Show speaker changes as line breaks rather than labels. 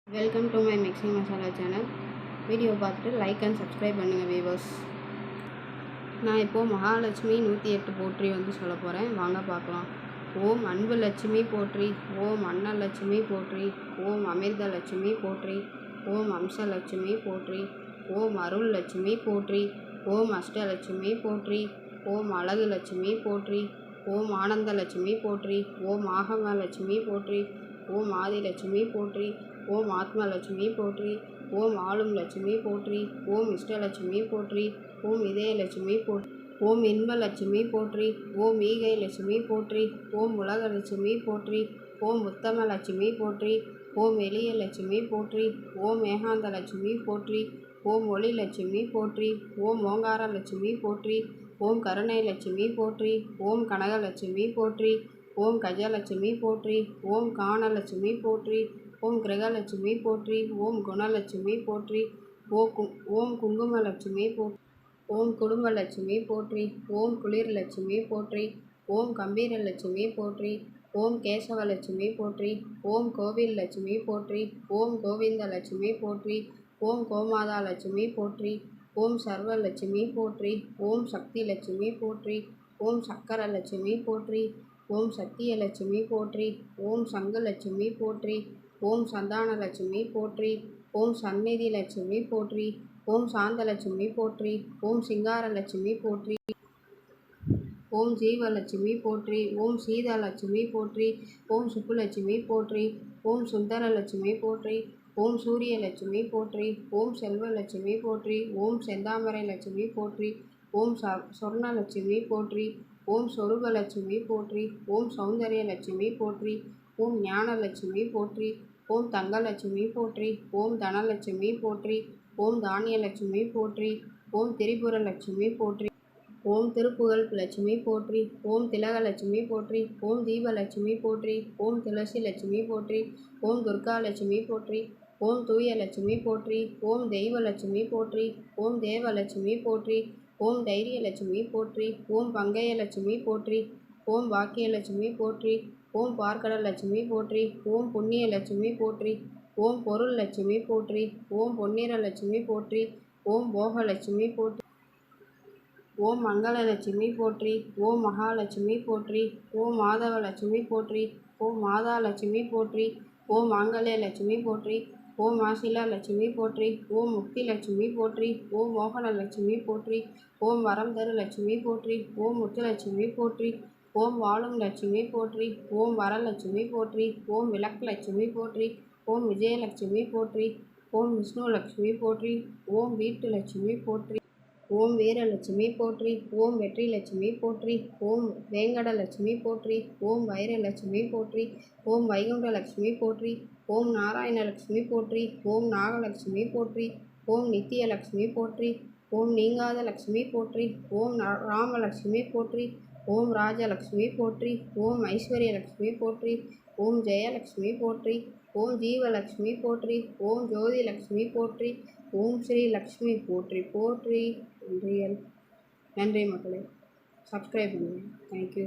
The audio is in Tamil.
Welcome to my mixing masala channel. Video பார்த்துட்டு லைக் அண்ட் சப்ஸ்கிரைப் பண்ணுங்கள் வீவர்ஸ். நான் இப்போது மகாலட்சுமி 108 போற்றி சொல்ல போகிறேன். வாங்க பார்க்கலாம். ஓம் அன்பு லட்சுமி போற்றி, ஓம் அன்னலட்சுமி போற்றி, ஓம் அமிர்த லட்சுமி போற்றி, ஓம் அம்சலட்சுமி போற்றி, ஓம் அருள் லட்சுமி போற்றி, ஓம் அஷ்டலட்சுமி போற்றி, ஓம் அழகு லட்சுமி போற்றி, ஓம் ஆனந்த லட்சுமி போற்றி, ஓம் ஆகமலட்சுமி போற்றி, ஓம் ஆதிலட்சுமி போற்றி, ஓம் ஆத்மலட்சுமி போற்றி, ஓம் ஆளும் லட்சுமி போற்றி, ஓம் இஷ்டலட்சுமி போற்றி, ஓம் இதயலட்சுமி போற்றி, ஓம் இன்பலட்சுமி போற்றி, ஓம் ஈகை லட்சுமி போற்றி, ஓம் உலகலட்சுமி போற்றி, ஓம் உத்தமலட்சுமி போற்றி, ஓம் எளிய லட்சுமி போற்றி, ஓம் ஏகாந்த லட்சுமி போற்றி, ஓம் ஒளி லட்சுமி போற்றி, ஓம் ஓங்கார லட்சுமி போற்றி, ஓம் கருணை லட்சுமி போற்றி, ஓம் கனகலட்சுமி போற்றி, ஓம் கஜலட்சுமி போற்றி, ஓம் காணலட்சுமி போற்றி, ஓம் கிரகலட்சுமி போற்றி, ஓம் குணலட்சுமி போற்றி, ஓம் குங்குமலட்சுமி போற்றி, ஓம் குடும்பலட்சுமி போற்றி, ஓம் குளிர்லட்சுமி போற்றி, ஓம் கம்பீரலட்சுமி போற்றி, ஓம் கேசவலட்சுமி போற்றி, ஓம் கோவில் லட்சுமி போற்றி, ஓம் கோவிந்தலட்சுமி போற்றி, ஓம் கோமாதா லட்சுமி போற்றி, ஓம் சர்வலட்சுமி போற்றி, ஓம் சக்தி லட்சுமி போற்றி, ஓம் சக்கரலட்சுமி போற்றி, ஓம் சத்தியலட்சுமி போற்றி, ஓம் சங்குலட்சுமி போற்றி, ஓம் சந்தானலட்சுமி போற்றி, ஓம் சந்நிதி லட்சுமி போற்றி, ஓம் சாந்தலட்சுமி போற்றி, ஓம் சிங்காரலட்சுமி போற்றி, ஓம் ஜீவலட்சுமி போற்றி, ஓம் சீதாலட்சுமி போற்றி, ஓம் சுப்புலட்சுமி போற்றி, ஓம் சுந்தரலட்சுமி போற்றி, ஓம் சூரியலட்சுமி போற்றி, ஓம் செல்வலட்சுமி போற்றி, ஓம் செந்தாமரை லட்சுமி போற்றி, ஓம் சொர்ணலட்சுமி போற்றி, ஓம் சொரூபலட்சுமி போற்றி, ஓம் சௌந்தரியலட்சுமி போற்றி, ஓம் ஞானலட்சுமி போற்றி, ஓம் தங்கலட்சுமி போற்றி, ஓம் தனலட்சுமி போற்றி, ஓம் தானியலட்சுமி போற்றி, ஓம் திரிபுரலட்சுமி போற்றி, ஓம் திருப்புகழ் லட்சுமி போற்றி, ஓம் திலகலட்சுமி போற்றி, ஓம் தீபலட்சுமி போற்றி, ஓம் துளசி லட்சுமி போற்றி, ஓம் துர்காலட்சுமி போற்றி, ஓம் தூயலட்சுமி போற்றி, ஓம் தெய்வலட்சுமி போற்றி, ஓம் தேவலட்சுமி போற்றி, ஓம் தைரியலட்சுமி போற்றி, ஓம் பங்கயலட்சுமி போற்றி, ஓம் பாக்கியலட்சுமி போற்றி, ஓம் பார்க்கடலட்சுமி போற்றி, ஓம் புண்ணியலட்சுமி போற்றி, ஓம் பொருள் லட்சுமி போற்றி, ஓம் பொன்னிறலட்சுமி போற்றி, ஓம் போகலட்சுமி போற்றி, ஓம் மங்களலட்சுமி போற்றி, ஓம் மகாலட்சுமி போற்றி, ஓம் மாதவலட்சுமி போற்றி, ஓம் மாதாலட்சுமி போற்றி, ஓம் மாங்கல்யலட்சுமி போற்றி, ஓம் ஆசிலா லட்சுமி போற்றி, ஓம் முக்தி லட்சுமி போற்றி, ஓம் மோகனலட்சுமி போற்றி, ஓம் வரம் தரு லட்சுமி போற்றி, ஓம் முத்துலட்சுமி போற்றி, ஓம் வாழும் லட்சுமி போற்றி, ஓம் வரலட்சுமி போற்றி, ஓம் விளக்கு லட்சுமி போற்றி, ஓம் விஜயலட்சுமி போற்றி, ஓம் விஷ்ணு லட்சுமி போற்றி, ஓம் வீட்டு லட்சுமி போற்றி, ஓம் வீரலட்சுமி போற்றி, ஓம் வெற்றி லட்சுமி போற்றி, ஓம் வேங்கடலட்சுமி போற்றி, ஓம் வைரலட்சுமி போற்றி, ஓம் வைகுண்டலட்சுமி போற்றி, ஓம் நாராயணலட்சுமி போற்றி, ஓம் நாகலட்சுமி போற்றி, ஓம் நித்தியலட்சுமி போற்றி, ஓம் நீங்காத லட்சுமி போற்றி, ஓம் ராமலட்சுமி போற்றி, ஓம் ராஜலட்சுமி போற்றி, ஓம் ஐஸ்வர்யலட்சுமி போற்றி, ஓம் ஜெயலட்சுமி போற்றி, ஓம் ஜீவலட்சுமி போற்றி, ஓம் ஜோதிலட்சுமி போற்றி, ஓம் ஸ்ரீ லக்ஷ்மி போற்றி போற்றி. நன்றி மக்களே. சப்ஸ்கிரைப் பண்ணுங்கள். தேங்க்யூ.